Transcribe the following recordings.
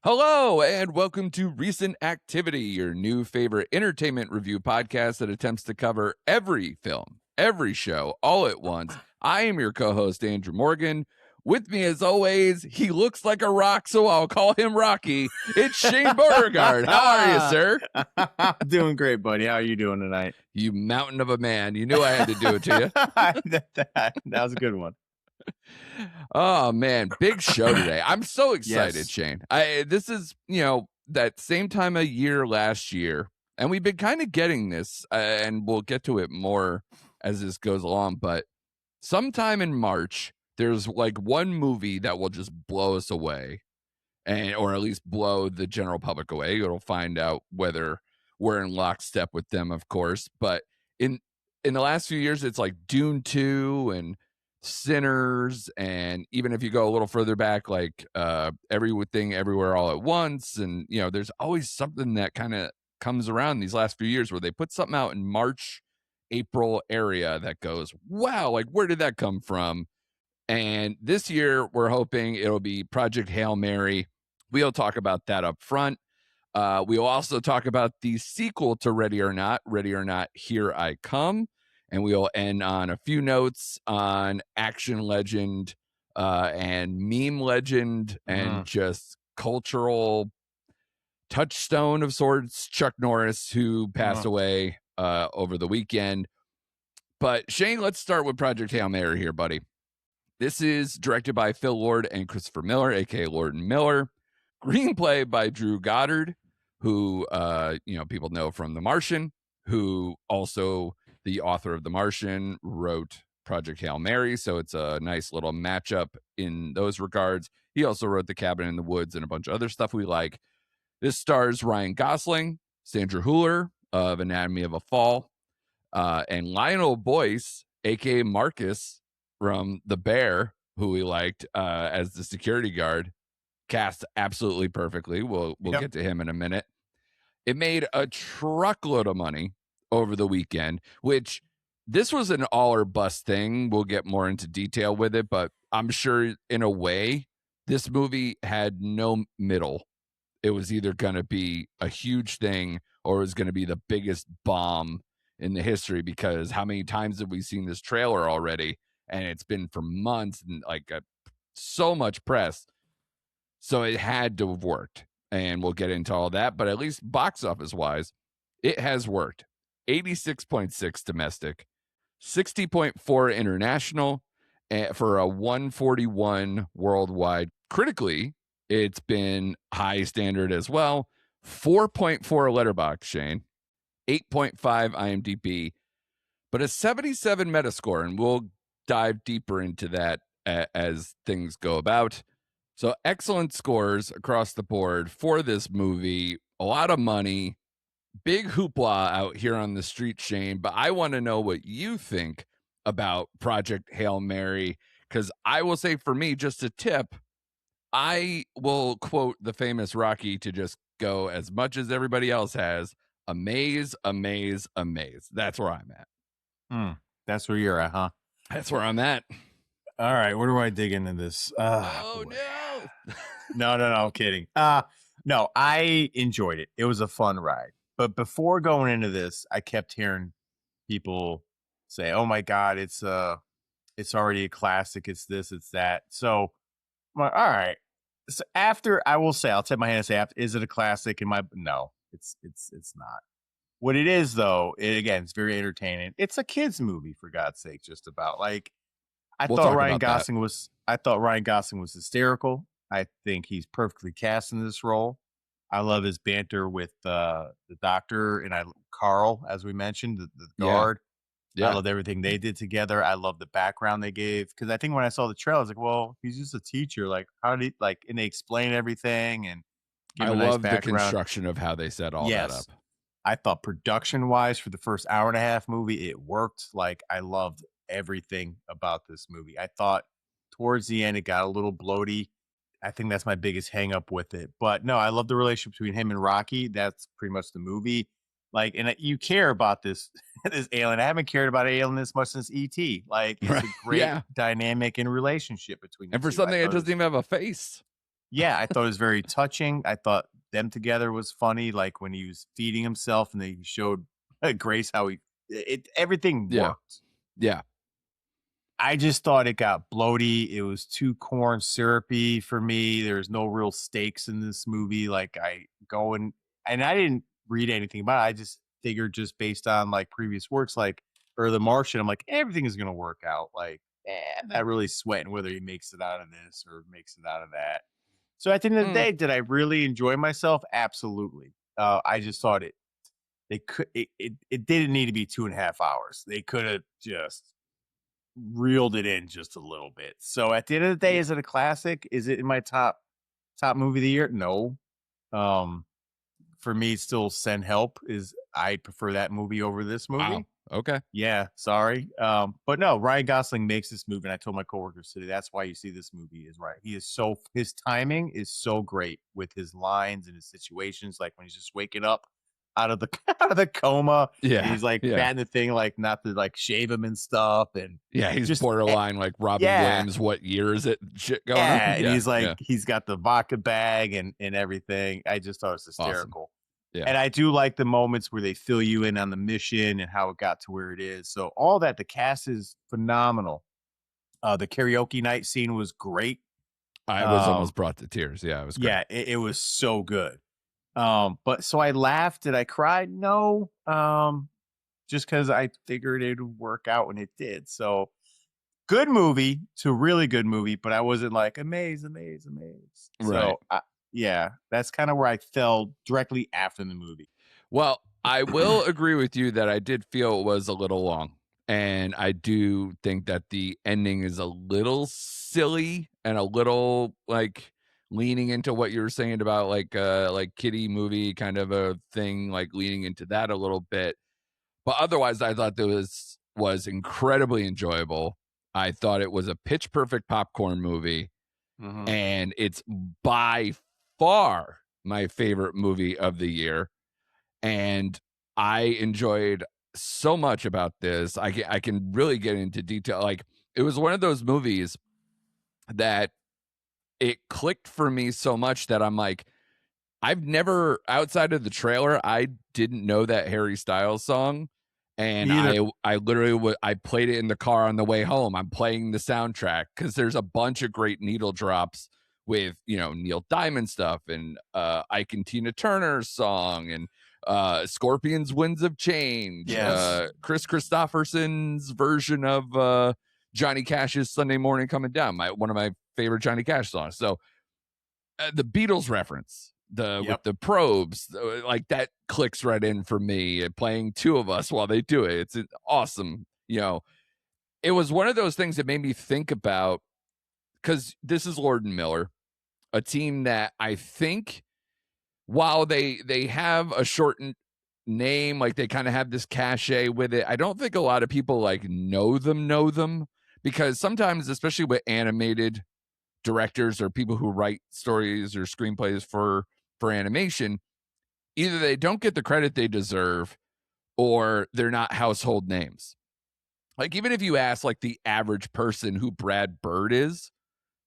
Hello, and welcome to Recent Activity, your new favorite entertainment review podcast that attempts to cover every film, every show, all at once. I am your co-host, Andrew Morgan. With me, as always, he looks like a rock, so I'll call him Rocky. It's Shane Beauregard. How are you, sir? I'm doing great, buddy. How are you doing tonight? You mountain of a man. You knew I had to do it to you. that was a good one. Oh man, big show today. I'm so excited, Yes. Shane. This is, that same time of year last year, and we've been kind of getting this, and we'll get to it more as this goes along, but sometime in March, there's like one movie that will just blow us away, or at least blow the general public away. It'll find out whether we're in lockstep with them, of course, but in the last few years, it's like Dune 2 and Sinners, and even if you go a little further back, like Everything Everywhere All at Once, and there's always something that kind of comes around these last few years where they put something out in March, April area that goes, wow, like where did that come from? And this year we're hoping it'll be Project Hail Mary. We'll talk about that up front. We'll also talk about the sequel to Ready or Not, Here I Come. And we'll end on a few notes on action legend and meme legend and just cultural touchstone of sorts, Chuck Norris, who passed away over the weekend. But Shane, let's start with Project Hail Mary here, buddy. This is directed by Phil Lord and Christopher Miller, aka Lord and Miller. Screenplay by Drew Goddard, who people know from The Martian, who also, the author of The Martian, wrote Project Hail Mary, so it's a nice little matchup in those regards. He also wrote The Cabin in the Woods and a bunch of other stuff we like. This stars Ryan Gosling, Sandra Hüller of Anatomy of a Fall, and Lionel Boyce, aka Marcus from The Bear, who we liked as the security guard. Cast absolutely perfectly. We'll get to him in a minute. It made a truckload of money over the weekend, which this was an all or bust thing. We'll get more into detail with it, but I'm sure in a way, this movie had no middle. It was either going to be a huge thing or it was going to be the biggest bomb in the history, because how many times have we seen this trailer already? And it's been for months and so much press. So it had to have worked. And we'll get into all that. But at least box office wise, it has worked. 86.6 domestic, 60.4 international, for a 141 worldwide. Critically, it's been high standard as well. 4.4 Letterboxd, Shane. 8.5 IMDb. But a 77 Metascore, and we'll dive deeper into that as things go about. So excellent scores across the board for this movie. A lot of money. Big hoopla out here on the street, Shane. But I want to know what you think about Project Hail Mary, because I will say, for me, just a tip, I will quote the famous Rocky to just go as much as everybody else has. Amaze, amaze, amaze. That's where I'm at. That's where you're at, huh? That's where I'm at. All right, where do I dig into this? Oh, no. No, I'm kidding. No, I enjoyed it. It was a fun ride. But before going into this, I kept hearing people say, "Oh my God, it's already a classic. It's this, it's that." So I'm like, all right. So after, I will say, I'll take my hand and say, is it a classic? No, it's not. What it is, though, it's very entertaining. It's a kids movie, for God's sake, just about. I thought Ryan Gosling was hysterical. I think he's perfectly cast in this role. I love his banter with the doctor and Carl, as we mentioned, the guard. Yeah. I loved everything they did together. I love the background they gave, because I think when I saw the trailer, I was like, well, he's just a teacher. How did he, and they explain everything, and I love the construction of how they set all that up. I thought production-wise, for the first hour and a half movie, it worked. I loved everything about this movie. I thought towards the end, it got a little bloaty. I think that's my biggest hang up with it. But no, I love the relationship between him and Rocky. That's pretty much the movie. And you care about this alien. I haven't cared about alien this much since E.T. It's a great dynamic and relationship between them. And for something that doesn't even have a face. Yeah, I thought it was very touching. I thought them together was funny, like, when he was feeding himself and they showed, Grace how everything Yeah. worked. Yeah. I just thought it got bloaty. It was too corn syrupy for me. There's no real stakes in this movie. Like I go and I didn't read anything about it. I just figured just based on like previous works, like or The Martian, I'm like everything is gonna work out. Like, I'm not really sweating whether he makes it out of this or makes it out of that. So at the end of the Mm, day, did I really enjoy myself? Absolutely. I just thought it didn't need to be 2.5 hours. They could have just reeled it in just a little bit. So at the end of the day, yeah. is it a classic? Is it in my top movie of the year? No. Um, for me, it's still Send Help is I prefer that movie over this Wow. movie. Okay. Yeah, sorry. But no, Ryan Gosling makes this movie, and I told my coworkers today that's why you see this movie is right. He is his timing is so great with his lines and his situations, like when he's just waking up out of the out of the coma and Yeah. he's like Yeah. batting the thing like not to like shave him and stuff and Yeah. He's just borderline like Robin yeah, Williams. What year is it? Shit going on. yeah, and Yeah. he's like Yeah. he's got the vodka bag and everything. I just thought it was Awesome. hysterical. Yeah. And I do like the moments where they fill you in on the mission and how it got to where it is. So all that, the cast is phenomenal. The karaoke night scene was great. I was Um, almost brought to tears. Yeah. It was great. yeah, it was so good. But so I laughed. Did I cry? No. Just because I figured it would work out when it did. So good movie to really good movie, but I wasn't like amaze. Right. So yeah, that's kind of where I fell directly after the movie. Well, I will agree with you that I did feel it was a little long. And I do think that the ending is a little silly and a little like leaning into what you were saying about like kiddie movie kind of a thing, like leaning into that a little bit. But otherwise I thought was incredibly enjoyable. I thought it was a pitch perfect popcorn movie, Mhm. and it's by far my favorite movie of the year, and I enjoyed so much about this. I can really get into detail. Like it was one of those movies that it clicked for me so much that I'm like, I've never outside of the trailer, I didn't know that Harry Styles song. And Me either. I literally I played it in the car on the way home. I'm playing the soundtrack because there's a bunch of great needle drops with, Neil Diamond stuff and Ike and Tina Turner's song and Scorpions Winds of Change, Yes. Chris Christopherson's version of Johnny Cash's Sunday Morning Coming Down, one of my favorite Johnny Cash songs. So the Beatles reference, with Yep. the probes, like that clicks right in for me. Playing two of us while they do it, it's awesome. It was one of those things that made me think about because this is Lord and Miller, a team that I think while they have a shortened name, like they kind of have this cachet with it. I don't think a lot of people like know them because sometimes, especially with animated directors or people who write stories or screenplays for animation, either they don't get the credit they deserve or they're not household names. Like even if you ask like the average person who Brad Bird is,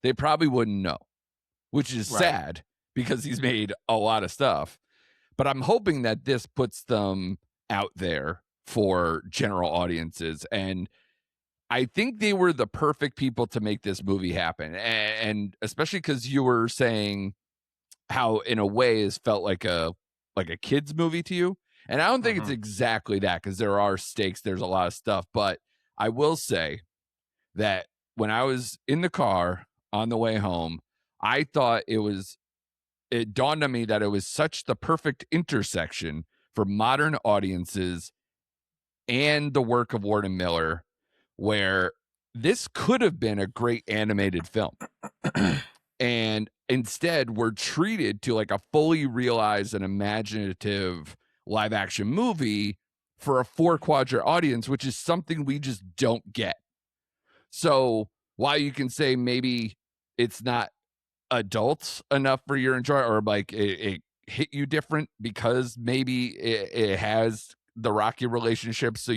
they probably wouldn't know, which is Right. sad because he's made a lot of stuff. But I'm hoping that this puts them out there for general audiences, and I think they were the perfect people to make this movie happen. And especially because you were saying how in a way is felt like a kid's movie to you. And I don't think it's Mhm. exactly that because there are stakes, there's a lot of stuff. But I will say that when I was in the car on the way home, I thought it dawned on me that it was such the perfect intersection for modern audiences and the work of Ward and Miller, where this could have been a great animated film. And instead, we're treated to like a fully realized and imaginative live action movie for a 4 quadrant audience, which is something we just don't get. So while you can say maybe it's not adult enough for your enjoy, or like it hit you different because maybe it has the rocky relationship, so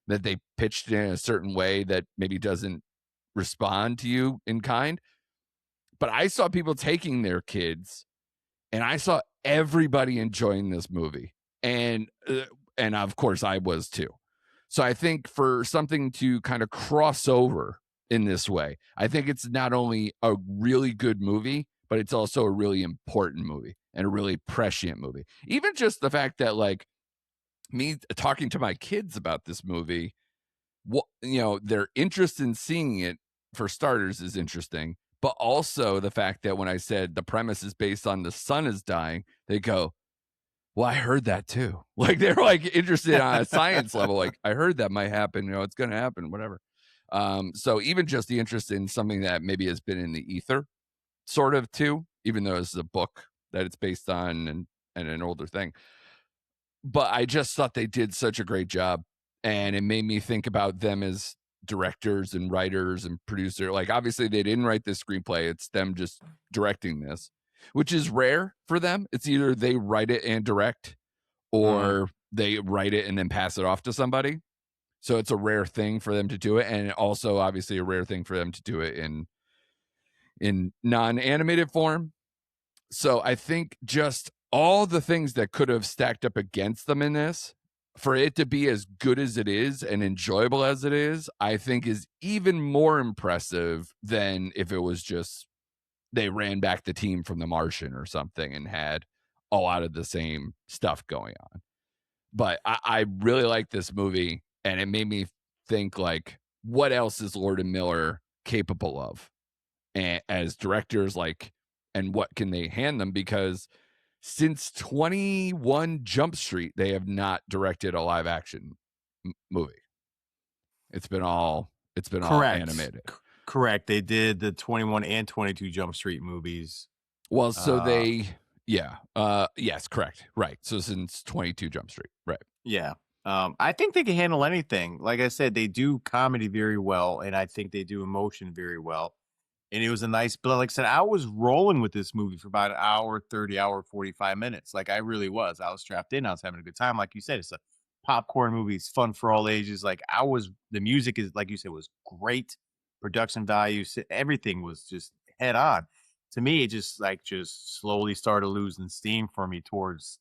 that they pitched it in a certain way that maybe doesn't respond to you in kind. But I saw people taking their kids, and I saw everybody enjoying this movie. And of course I was too. So I think for something to kind of cross over in this way, I think it's not only a really good movie, but it's also a really important movie and a really prescient movie. Even just the fact that, like, me talking to my kids about this movie, their interest in seeing it, for starters, is interesting. But also the fact that when I said the premise is based on the sun is dying, they go, well, I heard that too. Like, they're like interested on a science level. Like, I heard that might happen. It's going to happen, whatever. So even just the interest in something that maybe has been in the ether, sort of too, even though it's a book that it's based on and an older thing. But I just thought they did such a great job, and it made me think about them as directors and writers and producer. Like, obviously they didn't write this screenplay, it's them just directing this, which is rare for them. It's either they write it and direct, or they write it and then pass it off to somebody. So it's a rare thing for them to do it, and also obviously a rare thing for them to do it in non-animated form. So I think just all the things that could have stacked up against them in this, for it to be as good as it is and enjoyable as it is, I think is even more impressive than if it was just they ran back the team from The Martian or something and had a lot of the same stuff going on. But I really like this movie, and it made me think, like, what else is Lord and Miller capable of as directors, like, and what can they hand them? Because since 21 Jump Street, they have not directed a live action movie. It's been all animated. Correct. They did the 21 and 22 Jump Street movies. Well, so yes, correct. Right. So since 22 Jump Street. Right. Yeah. I think they can handle anything. Like I said, they do comedy very well, and I think they do emotion very well. And it was a nice blend. Like I said, I was rolling with this movie for about an hour, 30, hour, 45 minutes. Like, I really was. I was strapped in. I was having a good time. Like you said, it's a popcorn movie. It's fun for all ages. Like, the music is, like you said, was great. Production value, everything was just head on. To me, it just slowly started losing steam for me towards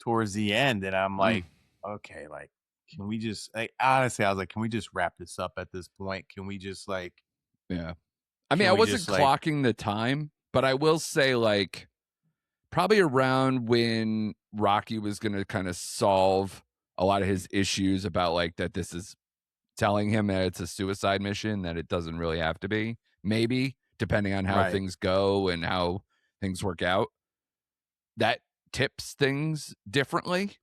the end. And I'm like, okay, like, can we just, like, honestly, I was like, can we just wrap this up at this point? Can we just, like, yeah. I mean, I wasn't clocking the time, but I will say, like, probably around when Rocky was going to kind of solve a lot of his issues about, like, that this is telling him that it's a suicide mission, that it doesn't really have to be, maybe, depending on how things go and how things work out. That tips things differently.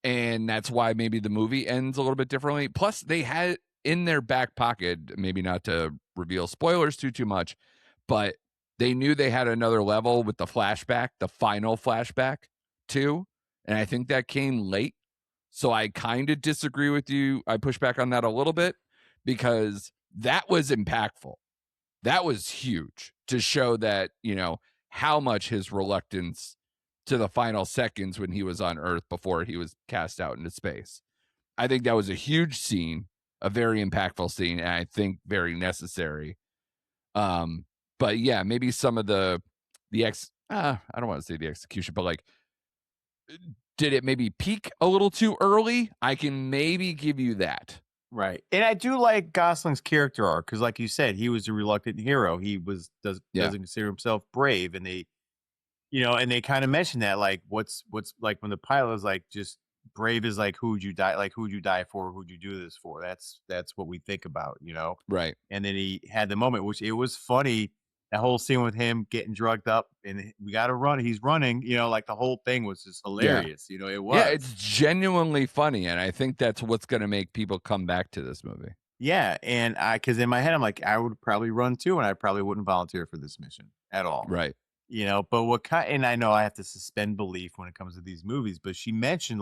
And that's why maybe the movie ends a little bit differently. Plus, they had in their back pocket, maybe not to reveal spoilers too much, but they knew they had another level with the flashback, the final flashback too. And I think that came late. So I kind of disagree with you. I push back on that a little bit, because that was impactful. That was huge to show that, how much his reluctance to the final seconds when he was on Earth before he was cast out into space. I think that was a huge scene, a very impactful scene, and I think very necessary. But yeah, maybe some of I don't want to say the execution, but, like, did it maybe peak a little too early? I can maybe give you that. Right. And I do like Gosling's character arc, because, like you said, he was a reluctant hero. He doesn't consider himself brave, and they, and they kind of mentioned that, like, what's like when the pilot was like, just brave is like, who would you die? Like, who would you die for? Who'd you do this for? That's what we think about, Right. And then he had the moment, which it was funny. That whole scene with him getting drugged up and we got to run. He's running, like, the whole thing was just hilarious. It was. Yeah, it's genuinely funny. And I think that's what's going to make people come back to this movie. Yeah. And because in my head, I'm like, I would probably run too. And I probably wouldn't volunteer for this mission at all. Right. But and I know I have to suspend belief when it comes to these movies, but he mentioned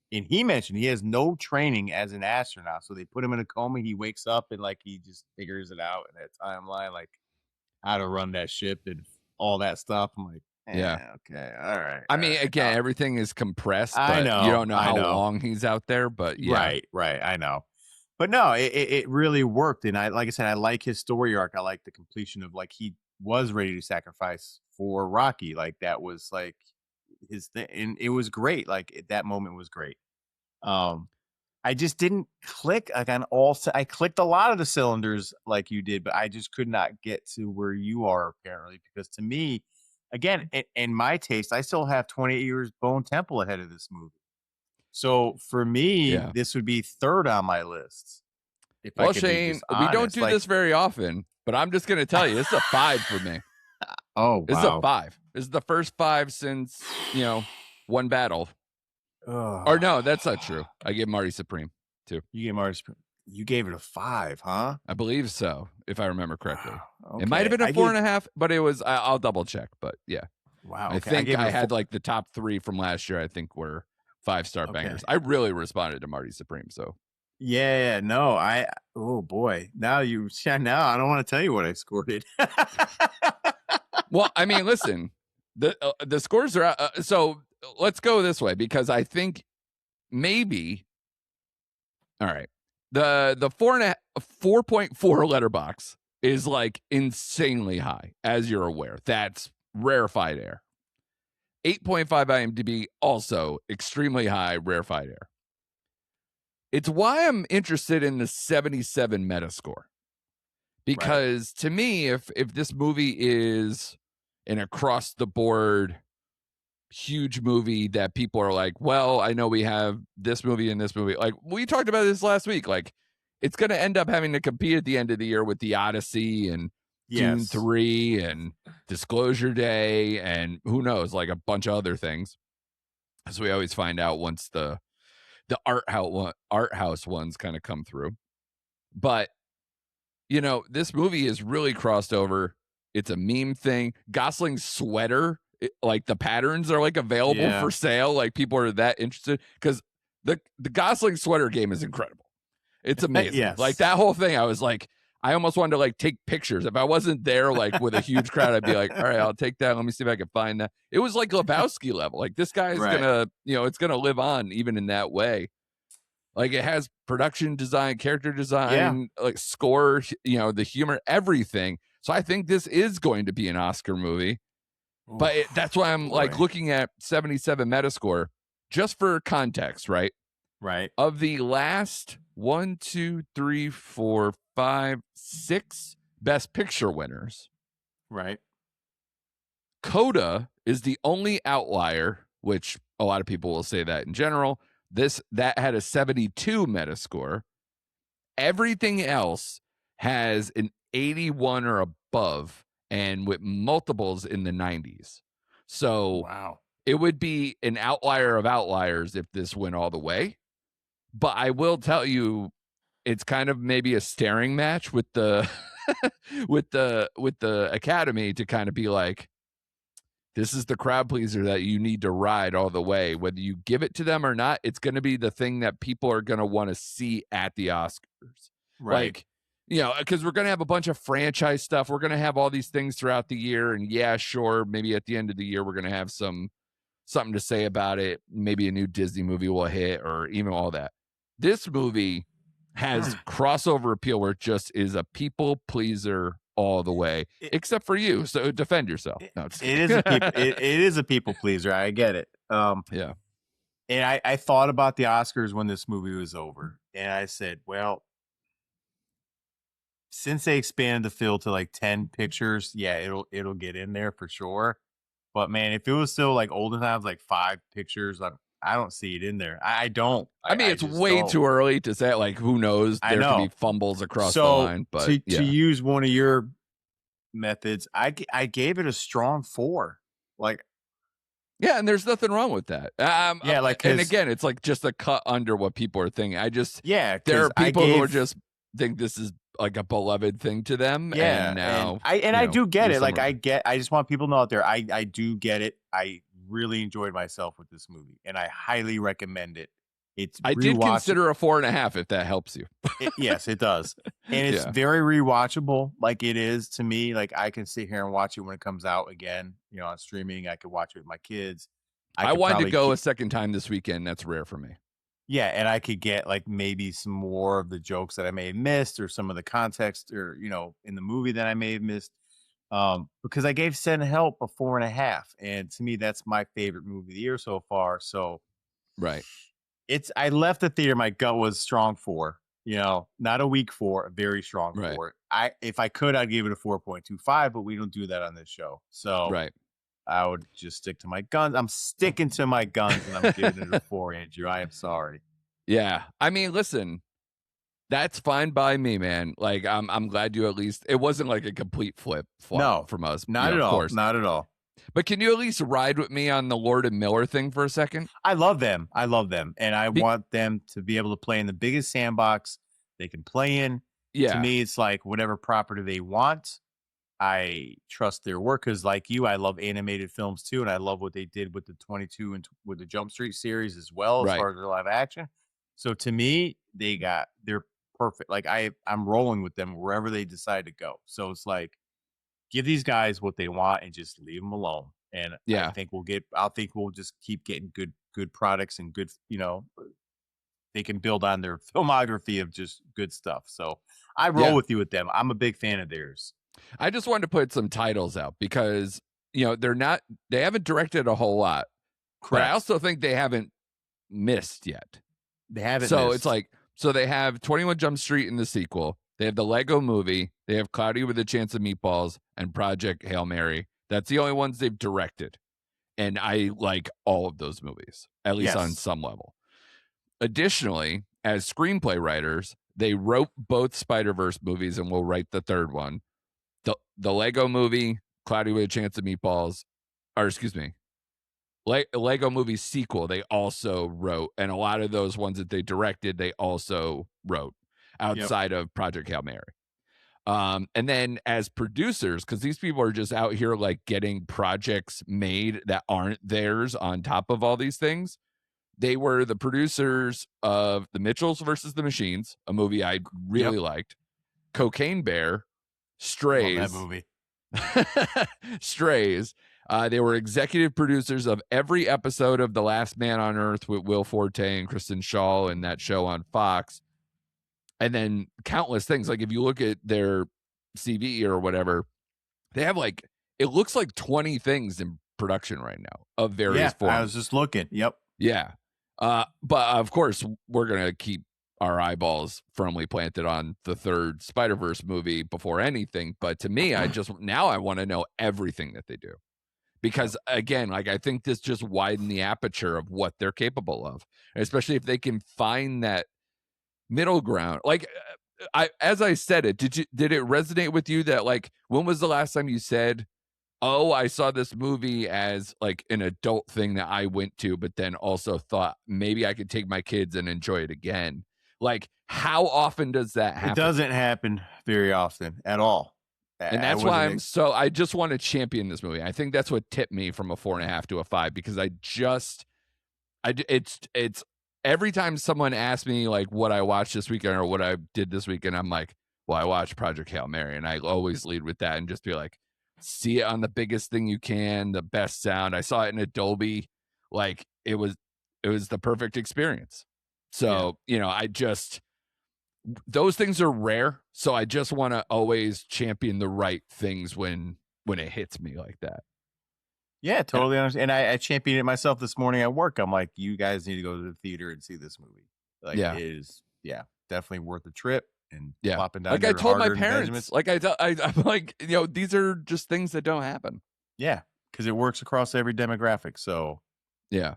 he has no training as an astronaut. So they put him in a coma. He wakes up and, like, he just figures it out in that timeline, like, how to run that ship and all that stuff. I'm like, okay, all right. I mean, again, everything is compressed, but I know, you don't know how long he's out there, but yeah. Right. I know. But no, it really worked. And like I said, I like his story arc. I like the completion of, like, he was ready to sacrifice for Rocky. Like that was like his thing, and it was great. Like that moment was great. Um, I just didn't click like on I clicked a lot of the cylinders like you did, but I just could not get to where you are apparently because to me, again, in my taste, I still have 28 Years Bone Temple ahead of this movie. So for me, Yeah. this would be third on my list if I Well, could be Shane, just we don't honest. do Like, this very often, but I'm just going to tell you, it's a 5 for me. oh This is a wow, 5. This is the first 5 since, one battle. Or Ugh. no, that's not true. I give Marty Supreme too. You gave Mars, you gave it a 5, huh? I believe so, if I remember correctly. Wow. It might have Okay, been a I four gave. and a half, but it was. I'll double check. But yeah, Wow. I Okay, I think gave it I a 4. had like the top 3 from last year. I think were 5-star Okay. bangers. I really responded to Marty Supreme. So Yeah, no, oh boy. Now you yeah, now I don't want to tell you what I scored it. well, I mean, listen, the scores are so. Let's go this way because I think maybe. All right, the 4.4 letterbox is like insanely high, as you're aware. That's rarefied air. 8.5 IMDb, also extremely high, rarefied air. It's why I'm interested in the 77 Metascore. Right. Because to me, if this movie is an across the board huge movie that people are like, well, I know we have this movie and this movie. Like we talked about this last week. Like it's going to end up having to compete at the end of the year with The Odyssey and Dune Yes. 3 and Disclosure Day and who knows, like a bunch of other things. As we always find out once the art house ones kind of come through. But this movie is really crossed over. It's a meme thing. Gosling's sweater, like the patterns are like available Yeah. for sale. Like people are that interested because the Gosling sweater game is incredible. It's amazing. Yes. Like that whole thing, I was like, I almost wanted to like take pictures. If I wasn't there, like with a huge crowd, I'd be like, all right, I'll take that. Let me see if I can find that. It was like Lebowski level. Like this guy is Right. gonna, it's gonna live on even in that way. Like it has production design, character design, like score, the humor, everything. So I think this is going to be an Oscar movie. But that's why I'm like looking at 77 Metascore just for context, right? Right. Of the last 1, 2, 3, 4, 5, 6 Best Picture winners, Right. Coda is the only outlier, which a lot of people will say that in general. That had a 72 Metascore. Everything else has an 81 or above, and with multiples in the 90s. So Wow. it would be an outlier of outliers if this went all the way. But I will tell you, it's kind of maybe a staring match with the with the Academy to kind of be like, this is the crowd pleaser that you need to ride all the way. Whether you give it to them or not, it's going to be the thing that people are going to want to see at the Oscars. Right. Like, because we're going to have a bunch of franchise stuff. We're going to have all these things throughout the year. And yeah, sure, maybe at the end of the year, we're going to have something to say about it. Maybe a new Disney movie will hit or even all that. This movie has crossover appeal where it just is a people pleaser all the way, except for you. So defend yourself. No, it is a people. It is a people pleaser. I get it. Yeah. And I thought about the Oscars when this movie was over, and I said, well, since they expanded the field to like 10 pictures, yeah, it'll get in there for sure. But man, if it was still like olden times, like 5 pictures, I don't see it in there. I don't. I mean, it's way too early to say. Like, who knows? There could be fumbles across the line. But to use one of your methods, I gave it a strong 4. Like, yeah, and there's nothing wrong with that. yeah, like, and again, it's like just a cut under what people are thinking. There are people who are just think this is like a beloved thing to them. Yeah, and now I do get it. Like, I just want people to know out there. I do get it. I really enjoyed myself with this movie, and I highly recommend it. I did consider a 4.5 if that helps you. Yes, it does. And it's very rewatchable. Like it is to me. Like I can sit here and watch it when it comes out again, on streaming. I could watch it with my kids. I wanted to go a second time this weekend. That's rare for me. Yeah, and I could get like maybe some more of the jokes that I may have missed or some of the context or, in the movie that I may have missed. Because I gave Send Help a 4.5, and to me, that's my favorite movie of the year so far. So Right. I left the theater, my gut was strong 4, not a weak 4, a very strong Right. 4. If I could, I'd give it a 4.25, but we don't do that on this show. So Right. I would just stick to my guns. I'm sticking to my guns, and I'm giving it a 4, Andrew. I am sorry. Yeah. I mean, listen, that's fine by me, man. Like, I'm glad you at least, it wasn't like a complete flip flop No, from us, not at of all. course. Not at all. But can you at least ride with me on the Lord and Miller thing for a second? I love them. I love them. And I Be- want them to be able to play in the biggest sandbox they can play in. To yeah. me, it's like whatever property they want. I trust their work because, like you, I love animated films too, and I love what they did with the 22 and with the Jump Street series as well, as Right. far as their live action. So to me, they're perfect. Like I'm rolling with them wherever they decide to go. So it's like give these guys what they want and just leave them alone. And Yeah. I think we'll just keep getting good products and good, they can build on their filmography of just good stuff. So I roll Yeah. with you with them. I'm a big fan of theirs. I just wanted to put some titles out because, they haven't directed a whole lot, but I Correct. also think they haven't missed yet. They haven't So it's missed. like, so they have 21 Jump Street in the sequel. They have the Lego movie. They have Cloudy with a Chance of Meatballs and Project Hail Mary. That's the only ones they've directed. And I like all of those movies, at least on Yes. some level. Additionally, as screenplay writers, they wrote both Spider-Verse movies and will write the third one. The Lego movie, Cloudy with a Chance of Meatballs, or excuse me, Lego movie sequel, they also wrote, and a lot of those ones that they directed, they also wrote Yep. outside of Project Hail Mary. And then as producers, because these people are just out here like getting projects made that aren't theirs on top of all these things. They were the producers of The Mitchells versus the Machines, a movie I really Yep. liked, Cocaine Bear, Love that Strays, movie. Strays. They were executive producers of every episode of The Last Man on Earth with Will Forte and Kristen Shaw and that show on Fox. And then countless things. Like if you look at their CV or whatever, they have like, it looks like 20 things in production right now of various Yeah, I forms. was just looking. Yep. Yeah. But of course, we're going to keep our eyeballs firmly planted on the third Spider-Verse movie before anything. But to me, now I want to know everything that they do. Because again, like I think this just widened the aperture of what they're capable of, especially if they can find that middle ground. Like as I said it, did it resonate with you that like when was the last time you said, "Oh, I saw this movie as like an adult thing that I went to, but then also thought maybe I could take my kids and enjoy it again." Like how often does that happen? It doesn't happen very often at all. And I that's why wasn't. I just want to champion this movie. I think that's what tipped me from a 4.5 to a 5 because it's every time someone asks me like what I watched this weekend or what I did this weekend, I'm like, well, I watched Project Hail Mary, and I always lead with that and just be like, see it on the biggest thing you can, the best sound. I saw it in Adobe, like it was the perfect experience. So those things are rare. So I just want to always champion the right things when it hits me like that. Yeah, totally understand. And I championed it myself this morning at work. I'm like, you guys need to go to the theater and see this movie. Like, Yeah. it is, definitely worth the trip and Yeah. plopping down Like I your told my hard-earned parents, Benjamins. like I'm like, these are just things that don't happen. Yeah, because it works across every demographic. So Yeah.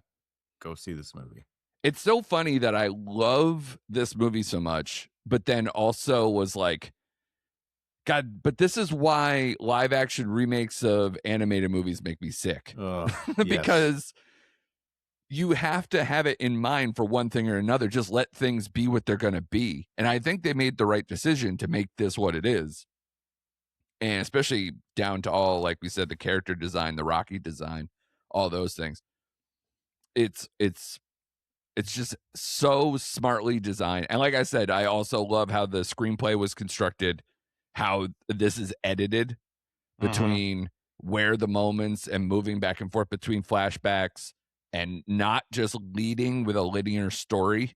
go see this movie. It's so funny that I love this movie so much, but then also was like, God, but this is why live action remakes of animated movies make me sick. Yes. Because you have to have it in mind for one thing or another. Just let things be what they're going to be. And I think they made the right decision to make this what it is. And especially down to all, like we said, the character design, the Rocky design, all those things. It's just so smartly designed. And like I said, I also love how the screenplay was constructed, how this is edited between where the moments and moving back and forth between flashbacks and not just leading with a linear story.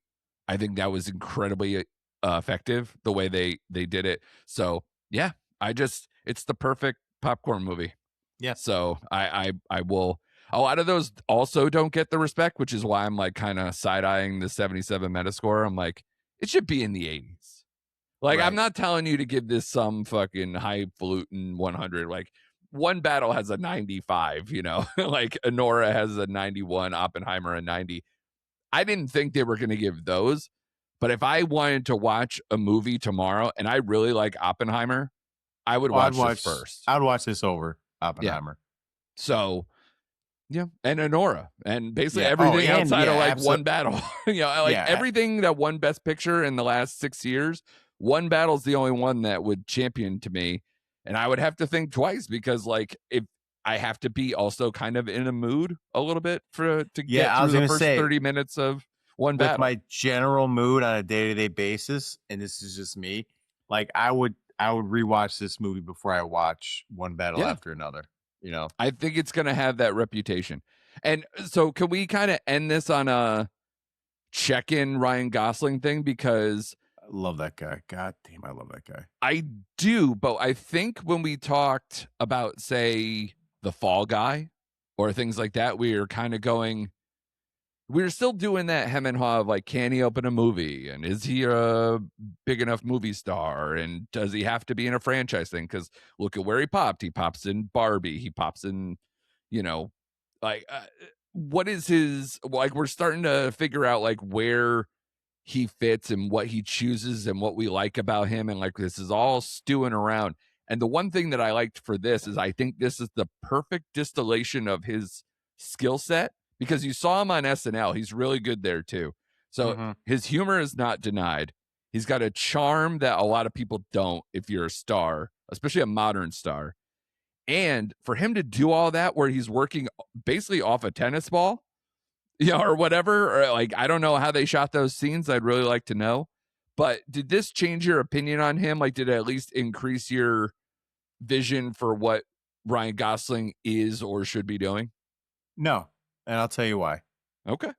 I think that was incredibly effective the way they did it. So yeah, it's the perfect popcorn movie. Yeah. So I will. A lot of those also don't get the respect, which is why I'm like kind of side eyeing the 77 Metascore. I'm like, it should be in the 80s. Like, I'm Right. not telling you to give this some fucking highfalutin 100. Like, one battle has a 95, you know, like Honora has a 91, Oppenheimer a 90. I didn't think they were going to give those, but if I wanted to watch a movie tomorrow and I really like Oppenheimer, I would Oh, watch this first. I'd watch this over Yeah. Oppenheimer. So, yeah, and Honora, and basically Yeah. Oh, everything and outside of yeah, like one absolutely. battle. You know, like Yeah. everything that won Best Picture in the last 6 years, one battle's the only one that would champion to me, and I would have to think twice because like if I have to be also kind of in a mood a little bit to Yeah. get I was through the gonna first say, 30 minutes of one with battle. my general mood on a day-to-day basis, and this is just me, like I would rewatch this movie before I watch one battle Yeah, after another. You know, I think it's going to have that reputation. And so can we kind of end this on a check-in Ryan Gosling thing, because I love that guy. God damn, I love that guy. I do, but I think when we talked about, say, The Fall Guy or things like that, we were kind of going, we were still doing that hem and haw of like, can he open a movie? And is he a big enough movie star? And does he have to be in a franchise thing? Because look at where he popped. He pops in Barbie. He pops in, you know, like, what is his, like, we're starting to figure out like where he fits and what he chooses and what we like about him, and like this is all stewing around. And the one thing that I liked for this is I think this is the perfect distillation of his skill set, because you saw him on SNL. He's really good there too. So Mhm. his humor is not denied. He's got a charm that a lot of people don't if you're a star, especially a modern star. And for him to do all that where he's working basically off a tennis ball, yeah, or whatever, or like I don't know how they shot those scenes. I'd really like to know. But did this change your opinion on him? Like, did it at least increase your vision for what Ryan Gosling is or should be doing? No, and I'll tell you why. Okay.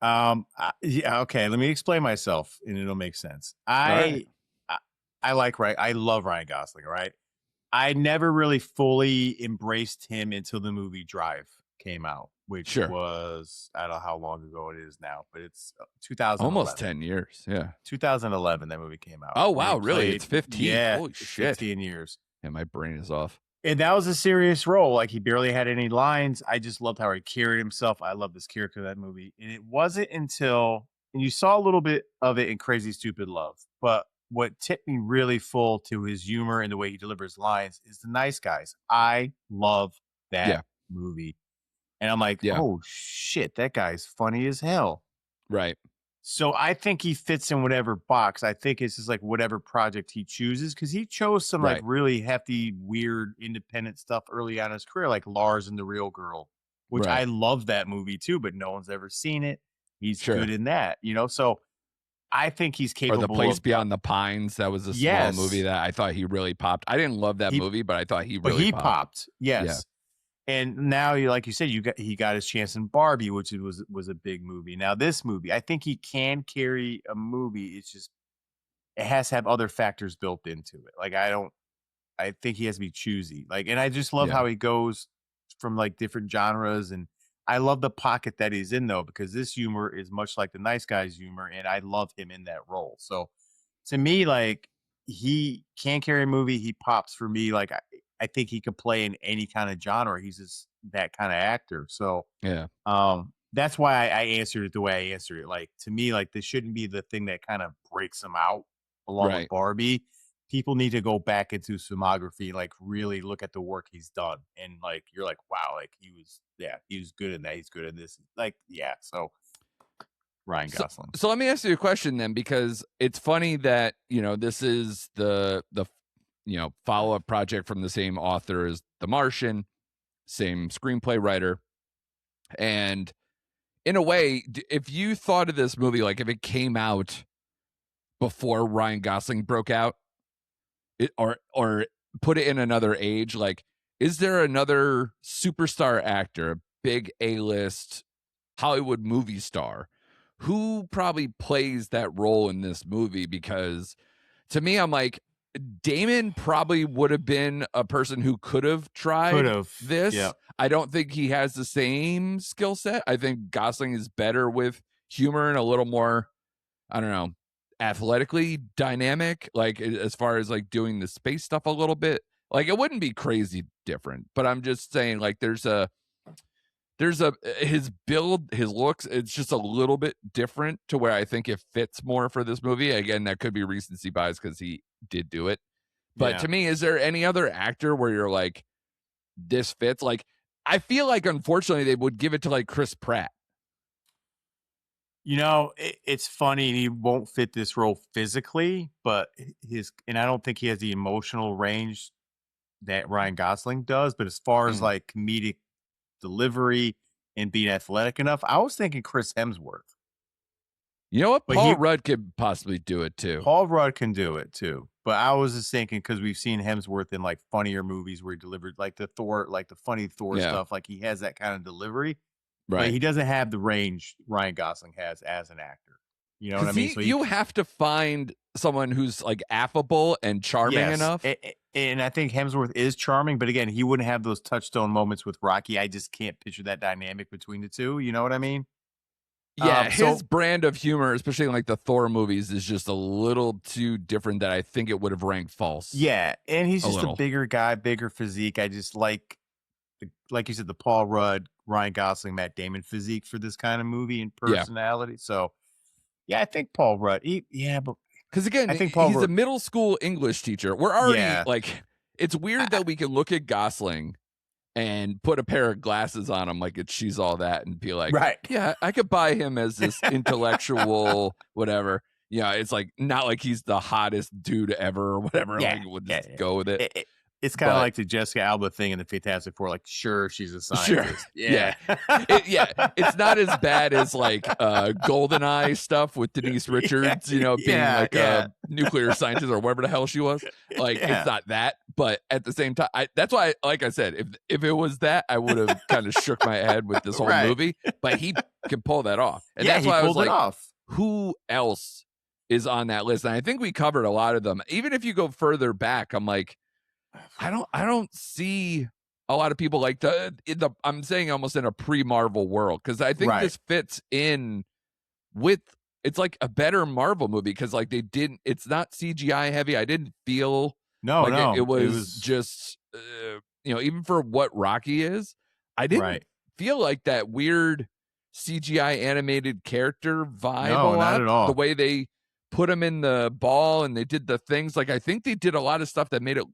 Yeah, okay. Let me explain myself, and it'll make sense. All right. I, I like Ryan. I love Ryan Gosling. Right. I never really fully embraced him until the movie Drive came out, which Sure. was, I don't know how long ago it is now, but it's Almost 2011. 10 years. Yeah. 2011 that movie came out, Oh, where he wow. Really? played, It's 15. yeah, Holy it's shit. 15 years. Yeah, my brain is off. And that was a serious role. Like, he barely had any lines. I just loved how he carried himself. I love this character in that movie. And it wasn't until, and you saw a little bit of it in Crazy Stupid Love, but what tipped me really full to his humor and the way he delivers lines is The Nice Guys. I love that Yeah. movie. And I'm like, Yeah. oh shit, that guy's funny as hell. Right. So I think he fits in whatever box. I think it's just like whatever project he chooses, because he chose some like Right. really hefty, weird, independent stuff early on in his career, like Lars and the Real Girl, which I Right. love that movie too, but no one's ever seen it. He's good Sure. in that, you know. So I think he's Or The capable Place of. Beyond the Pines. That was a small movie Yes, that I thought he really popped. I didn't love that he, movie, but I thought he but really he popped. popped. Yeah. Yes. And now, like you said, he got his chance in Barbie, which was a big movie. Now this movie, I think he can carry a movie. It's just it has to have other factors built into it. Like I think he has to be choosy. Like, and I just love Yeah. how he goes from like different genres, and I love the pocket that he's in though, because this humor is much like the Nice Guys humor, and I love him in that role. So to me, like, he can carry a movie. He pops for me. Like, I think he could play in any kind of genre. He's just that kind of actor. So Yeah. that's why I answered it the way I answered it. Like, to me, like, this shouldn't be the thing that kind of breaks him out along with Right. Barbie. People need to go back into his filmography, like really look at the work he's done. And like, you're like, wow, like he was good in that. He's good in this. Like, yeah. So Ryan So, Gosling. so let me ask you a question then, because it's funny that, you know, this is the follow-up project from the same author as The Martian, same screenplay writer. And in a way, if you thought of this movie, like if it came out before Ryan Gosling broke out, or put it in another age, like, is there another superstar actor, a big A-list Hollywood movie star, who probably plays that role in this movie? Because to me, I'm like, Damon probably would have been a person who could have tried this. Yeah. I don't think he has the same skill set. I think Gosling is better with humor and a little more, I don't know, athletically dynamic, like as far as like doing the space stuff a little bit. Like it wouldn't be crazy different, but I'm just saying like there's a his build, his looks, it's just a little bit different to where I think it fits more for this movie. Again, that could be recency bias because he did do it. But to me, is there any other actor where you're like, this fits? Like, I feel like unfortunately they would give it to like Chris Pratt. You know, it's funny. He won't fit this role physically, but and I don't think he has the emotional range that Ryan Gosling does. But as far as like comedic delivery and being athletic enough, I was thinking Chris Hemsworth. You know what? Paul Rudd could possibly do it too. Paul Rudd can do it too. But I was just thinking because we've seen Hemsworth in like funnier movies where he delivered like the funny Thor stuff. Like he has that kind of delivery. Right. But he doesn't have the range Ryan Gosling has as an actor. You know what I mean? So you have to find someone who's like affable and charming enough. And I think Hemsworth is charming, but again, he wouldn't have those touchstone moments with Rocky. I just can't picture that dynamic between the two. You know what I mean? Yeah, his brand of humor, especially in like the Thor movies, is just a little too different that I think it would have ranked false. Yeah, and he's just a bigger guy, bigger physique. I just like you said, the Paul Rudd, Ryan Gosling, Matt Damon physique for this kind of movie and personality. So, yeah, I think Paul Rudd. But because again, I think he's a middle school English teacher. We're already like, it's weird that we can look at Gosling and put a pair of glasses on him like she's all that and be like, yeah, I could buy him as this intellectual whatever. Yeah, it's like not like he's the hottest dude ever or whatever. Yeah, like we'll just go with it. It's kind of like the Jessica Alba thing in the Fantastic Four. Like, sure, she's a scientist. Sure. Yeah. It's not as bad as like GoldenEye stuff with Denise Richards, being like a nuclear scientist or whatever the hell she was. Like, it's not that. But at the same time, that's why, like I said, if it was that, I would have kind of shook my head with this whole movie. But he can pull that off. And that's why I was like, who else is on that list? And I think we covered a lot of them. Even if you go further back, I'm like, I don't see a lot of people like I'm saying almost in a pre-Marvel world, because I think this fits in with, it's like a better Marvel movie because like it's not CGI heavy. I didn't feel it was just even for what Rocky is, I didn't feel like that weird CGI animated character vibe. No, not at all. The way they put him in the ball and they did the things, like I think they did a lot of stuff that made it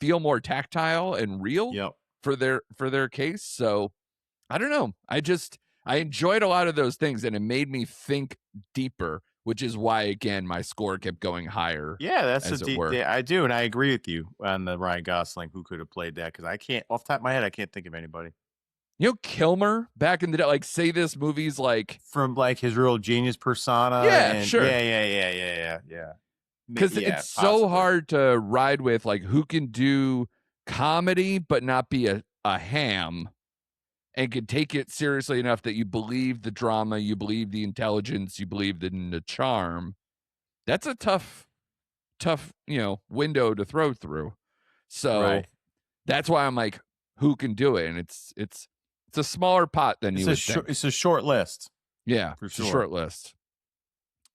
feel more tactile and real for their case. So I don't know. I enjoyed a lot of those things and it made me think deeper, which is why again my score kept going higher. Yeah, that's I do, and I agree with you on the Ryan Gosling who could have played that, because I can't, off the top of my head, I can't think of anybody. Kilmer back in the day, like say this movie's like from like his real genius persona. Yeah, sure. Yeah. Because it's so hard to ride with, like, who can do comedy but not be a ham and can take it seriously enough that you believe the drama, you believe the intelligence, you believe in the charm. That's a tough window to throw through. So that's why I'm like, who can do it? And it's a smaller pot than you would think. It's a short list. Yeah, for sure. It's a short list.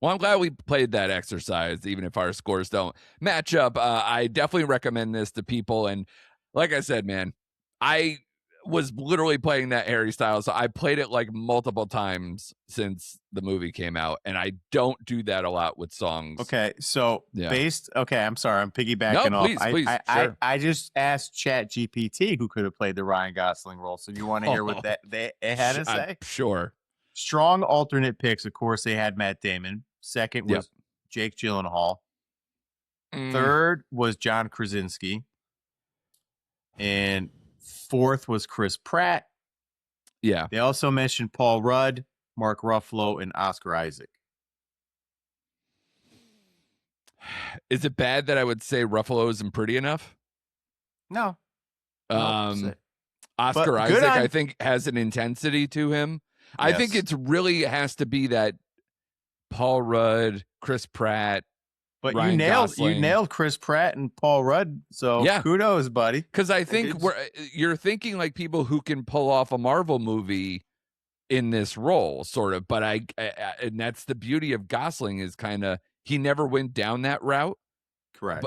Well, I'm glad we played that exercise, even if our scores don't match up. I definitely recommend this to people. And like I said, man, I was literally playing that Harry Styles. So I played it like multiple times since the movie came out. And I don't do that a lot with songs. Okay. So I'm sorry. I'm piggybacking off. Please, sure. I just asked ChatGPT who could have played the Ryan Gosling role. So you want to hear what they had to say? Sure. Strong alternate picks. Of course, they had Matt Damon. Second was Jake Gyllenhaal. Third was John Krasinski. And fourth was Chris Pratt. Yeah. They also mentioned Paul Rudd, Mark Ruffalo, and Oscar Isaac. Is it bad that I would say Ruffalo isn't pretty enough? No. Oscar Isaac, I think, has an intensity to him. Yes. I think it's really has to be that Paul Rudd, Chris Pratt, But Ryan you Gosling. nailed Chris Pratt and Paul Rudd. So Yeah, kudos, buddy. because I think you're thinking like people who can pull off a Marvel movie in this role, sort of. But I and that's the beauty of Gosling is kind of he never went down that route. But Correct.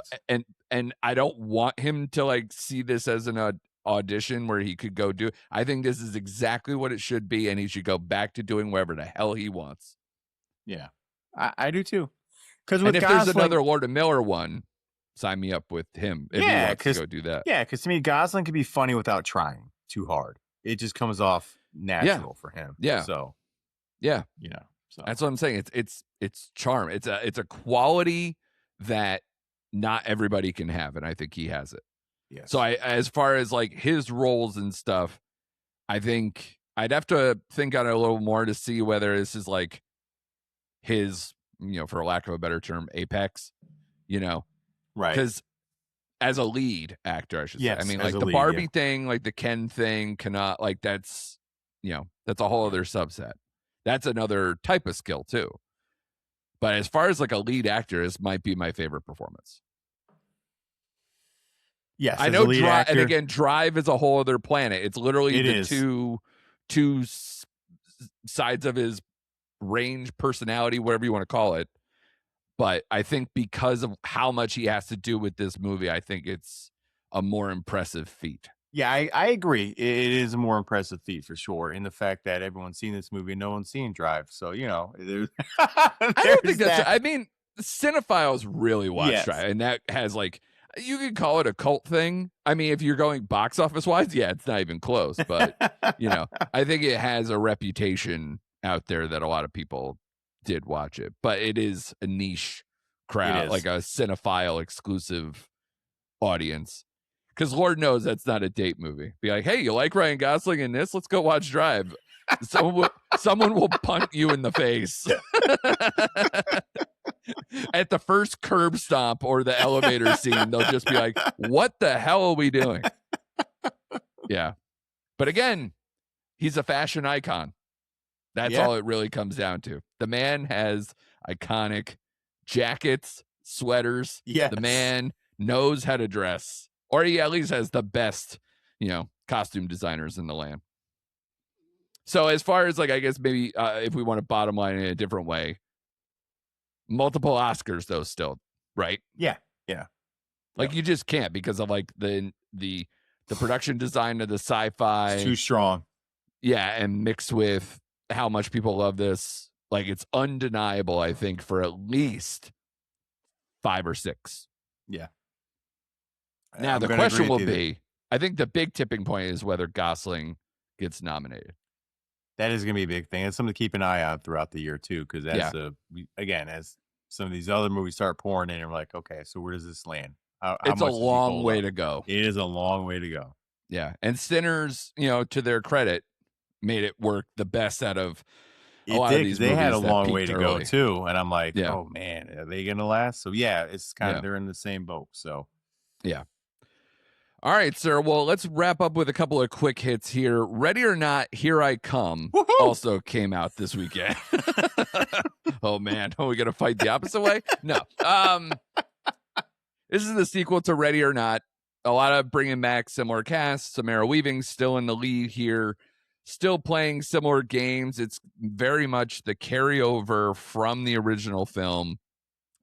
and I don't want him to like see this as an audition where he could go do. I think this is exactly what it should be, and he should go back to doing whatever the hell he wants. Yeah, I do too. Because And with if there's Gosling, another Lord of Miller one, sign me up with him if he wants to go do that. Yeah, because to me, Gosling can be funny without trying too hard. It just comes off natural for him. Yeah. So, yeah, so that's what I'm saying. It's charm. It's a quality that not everybody can have, and I think he has it. yes. So as far as like his roles and stuff, I think I'd have to think on it a little more to see whether this is like his, for lack of a better term, apex, right. Because as a lead actor, I should say. I mean, like the lead, Barbie thing, like the Ken thing cannot, like that's a whole other subset. That's another type of skill too. But as far as like a lead actor, this might be my favorite performance. Yes, I know Drive, and again, Drive is a whole other planet. It's literally two sides of his range, personality, whatever you want to call it. But I think because of how much he has to do with this movie, I think it's a more impressive feat. Yeah, I agree. It is a more impressive feat for sure. In the fact that everyone's seen this movie, and no one's seen Drive. So there's I don't think that's. I mean, cinephiles really watch Drive, and that has like you could call it a cult thing. I mean, if you're going box office wise, yeah, it's not even close. But I think it has a reputation out there that a lot of people did watch it. But it is a niche crowd, like a cinephile exclusive audience. Because Lord knows that's not a date movie. Be like, hey, you like Ryan Gosling in this? Let's go watch Drive. Someone will punt you in the face at the first curb stomp or the elevator scene. They'll just be like, what the hell are we doing? Yeah. But again, he's a fashion icon. That's all it really comes down to. The man has iconic jackets, sweaters. Yes. The man knows how to dress. Or he at least has the best, costume designers in the land. So as far as like, I guess maybe if we want to bottom line in a different way, multiple Oscars though still, right? Yeah. Like you just can't because of like the production design of the sci-fi. It's too strong. Yeah, and mixed with how much people love this. Like it's undeniable, I think, for at least 5 or 6. Yeah. Now, the question will be, I think the big tipping point is whether Gosling gets nominated. That is going to be a big thing. It's something to keep an eye on throughout the year, too, because as some of these other movies start pouring in, we're like, okay, so where does this land? It's a long way to go. It is a long way to go. Yeah. And Sinners, to their credit, made it work the best out of a lot of these movies. They had a long way to early. go, too. And I'm like, oh, man, are they going to last? So, yeah, it's kind of, they're in the same boat. So, yeah. All right, sir. Well, let's wrap up with a couple of quick hits here. Ready or Not, Here I Come also came out this weekend. Oh, man. Are we going to fight the opposite way? No. This is the sequel to Ready or Not. A lot of bringing back similar casts. Samara Weaving still in the lead here, still playing similar games. It's very much the carryover from the original film.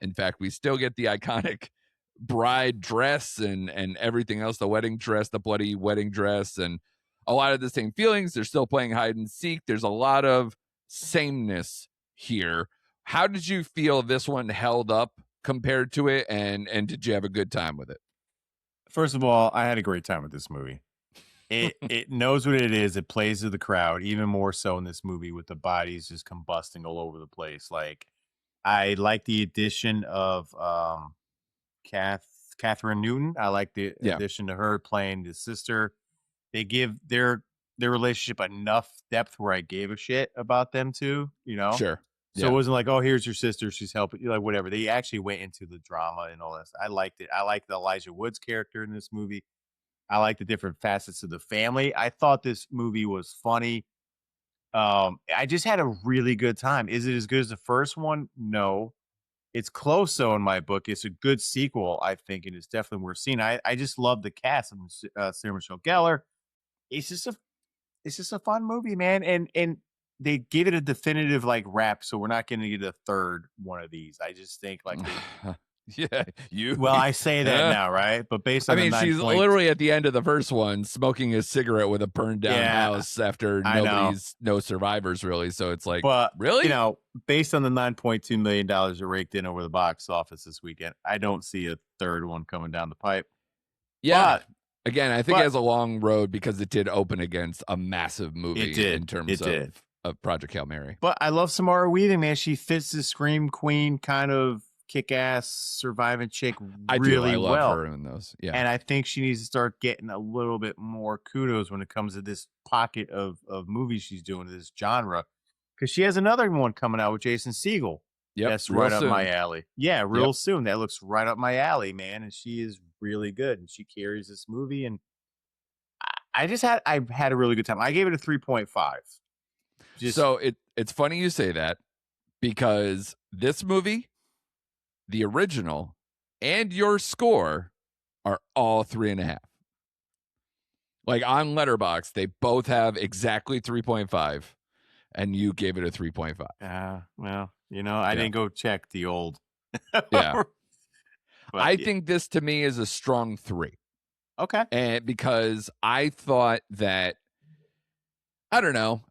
In fact, we still get the iconic bride dress and everything else, the wedding dress, the bloody wedding dress, and a lot of the same feelings. They're still playing hide and seek. There's a lot of sameness here. How did you feel this one held up compared to it, and did you have a good time with it? First of all, I had a great time with this movie. It knows what it is. It plays to the crowd, even more so in this movie with the bodies just combusting all over the place. Like, I like the addition of Catherine Newton. I like the addition to her playing the sister. They give their relationship enough depth where I gave a shit about them too, Sure. So it wasn't like, oh, here's your sister, she's helping you, like whatever. They actually went into the drama and all this. I liked it. I liked the Elijah Woods character in this movie. I like the different facets of the family. I thought this movie was funny. I just had a really good time. Is it as good as the first one? No. It's close though in my book. It's a good sequel, I think, and it's definitely worth seeing. I just love the cast of Sarah Michelle Gellar. It's just a it's just a fun movie, man. And they give it a definitive like wrap, so we're not going to get a third one of these. I just think like they. Yeah, you. Well, I say that now, right? But based I on the mean, 9 she's points, literally at the end of the first one smoking a cigarette with a burned down yeah, house after I know. no survivors really. So it's like, But really? based on the $9.2 million it raked in over the box office this weekend, I don't see a third one coming down the pipe. Yeah. But Again, I think it has a long road because it did open against a massive movie in terms it did. of Project Hail Mary. But I love Samara Weaving, man. She fits the scream queen kind of kick-ass surviving chick really I love well. her in those. Yeah. And I think she needs to start getting a little bit more kudos when it comes to this pocket of movies she's doing, this genre. Because she has another one coming out with Jason Segel. Yep, That's real right up soon. my alley. Yeah, real soon. That looks right up my alley, man. And she is really good. And she carries this movie. And I had a really good time. I gave it a 3.5. So it's funny you say that because this movie, the original, and your score are all 3.5. Like on Letterboxd, they both have exactly 3.5, and you gave it a 3.5. Well, I didn't go check the old. Yeah. But I think this to me is a strong 3. Okay. And because I thought that, I don't know,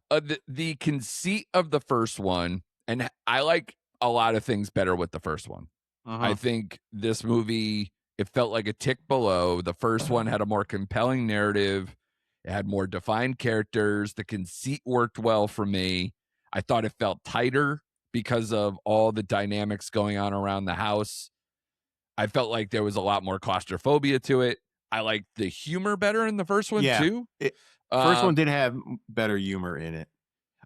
the conceit of the first one, and I like a lot of things better with the first one. I think this movie, it felt like a tick below. The first one had a more compelling narrative. It had more defined characters. The conceit worked well for me. I thought it felt tighter because of all the dynamics going on around the house. I felt like there was a lot more claustrophobia to it. I liked the humor better in the first one, too. First one did have better humor in it.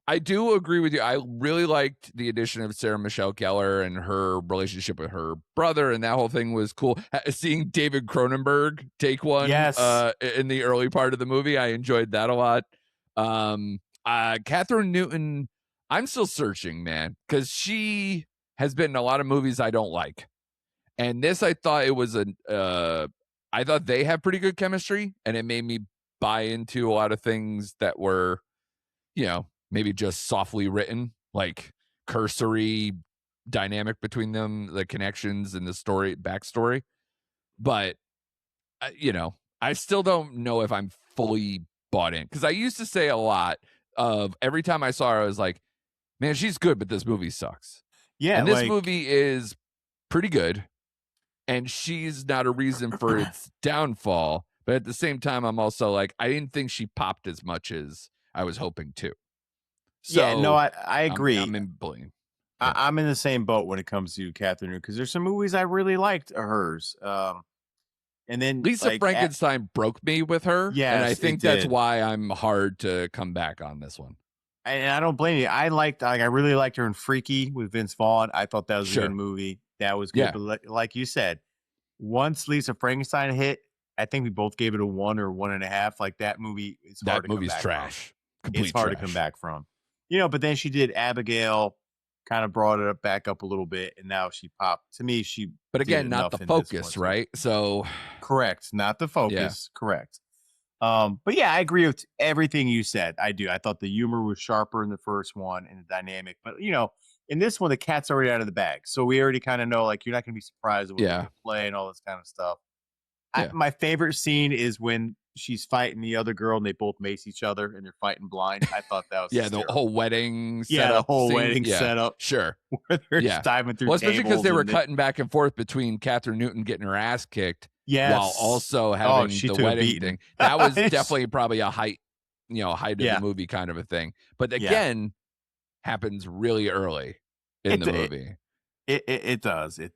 I do agree with you. I really liked the addition of Sarah Michelle Gellar and her relationship with her brother, and that whole thing was cool. Seeing David Cronenberg take one in the early part of the movie, I enjoyed that a lot. Catherine Newton, I'm still searching, man, because she has been in a lot of movies I don't like. And this, I thought it was I thought they have pretty good chemistry, and it made me buy into a lot of things that were, maybe just softly written, like cursory dynamic between them, the connections and the backstory. But, I still don't know if I'm fully bought in. Because I used to say a lot of every time I saw her, I was like, man, she's good, but this movie sucks. Yeah. And this movie is pretty good. And she's not a reason for its downfall. But at the same time, I'm also like, I didn't think she popped as much as I was hoping to. So, I agree. I'm in blame. Yeah. I'm in the same boat when it comes to Catherine, because there's some movies I really liked of hers. And then Lisa Frankenstein broke me with her. Yes, and I think that's why I'm hard to come back on this one. And I don't blame you. I really liked her in Freaky with Vince Vaughn. I thought that was a good movie. That was good. Yeah. But like you said, once Lisa Frankenstein hit, I think we both gave it a 1 or 1.5. Like that movie, it's hard to come back trash. It's hard to come back from. But then she did Abigail, kind of brought it back up a little bit, and now she popped. To me, but again, not the focus, right? So correct, not the focus. Yeah. Correct. But yeah, I agree with everything you said. I do. I thought the humor was sharper in the first one and the dynamic, but in this one, the cat's already out of the bag, so we already kind of know, like, you're not going to be surprised with the play and all this kind of stuff. Yeah. My favorite scene is when she's fighting the other girl and they both mace each other and they're fighting blind. I thought that was hysterical. The whole wedding setup. Yeah, the whole wedding setup. Sure. Where they're just diving through tables. Especially because they were cutting back and forth between Catherine Newton getting her ass kicked while also having the wedding thing. That was definitely probably a height of the movie kind of a thing. But again, happens really early in the movie. It does. They